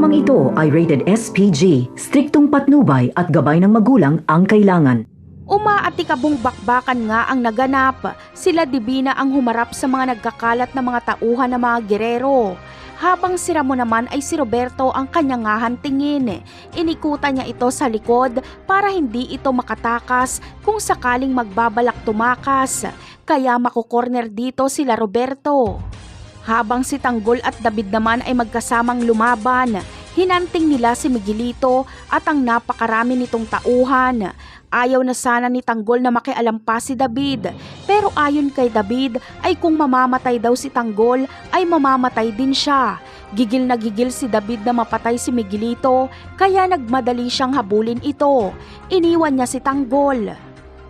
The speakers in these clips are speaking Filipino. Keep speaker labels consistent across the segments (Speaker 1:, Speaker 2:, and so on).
Speaker 1: Programang ito ay rated SPG, striktong patnubay at gabay ng magulang ang kailangan.
Speaker 2: Umaatikabong bakbakan nga ang naganap. Sila Divina ang humarap sa mga nagkakalat na mga tauhan ng mga gerero. Habang si Ramon naman ay si Roberto ang kanyang hahantingin. Inikutan niya ito sa likod para hindi ito makatakas kung sakaling magbabalak tumakas. Kaya makukorner dito sila Roberto. Habang si Tanggol at David naman ay magkasamang lumaban, hinanting nila si Miguelito at ang napakarami nitong tauhan. Ayaw na sana ni Tanggol na makialam pa si David, pero ayon kay David ay kung mamamatay daw si Tanggol ay mamamatay din siya. Gigil na gigil si David na mapatay si Miguelito, kaya nagmadali siyang habulin ito. Iniwan niya si Tanggol.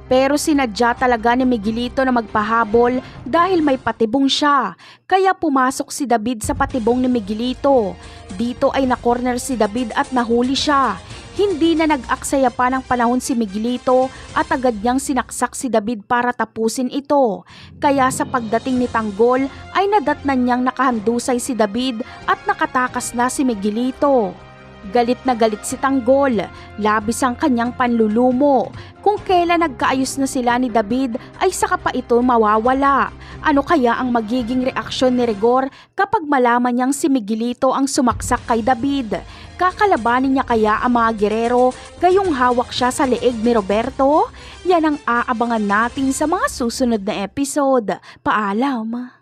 Speaker 2: Pero sinadya talaga ni Miguelito na magpahabol dahil may patibong siya. Kaya pumasok si David sa patibong ni Miguelito. Dito ay nakorner si David at nahuli siya. Hindi na nag-aksaya pa ng panahon si Miguelito at agad niyang sinaksak si David para tapusin ito. Kaya sa pagdating ni Tanggol ay nadatnan niyang nakahandusay si David at nakatakas na si Miguelito. Galit na galit si Tanggol, labis ang kanyang panlulumo. Kung kailan nagkaayos na sila ni David ay saka pa ito mawawala. Ano kaya ang magiging reaksyon ni Rigor kapag malaman niyang si Miguelito ang sumaksak kay David? Kakalabanin niya kaya ang mga gerero gayong hawak siya sa leeg ni Roberto? Yan ang aabangan natin sa mga susunod na episode. Paalam!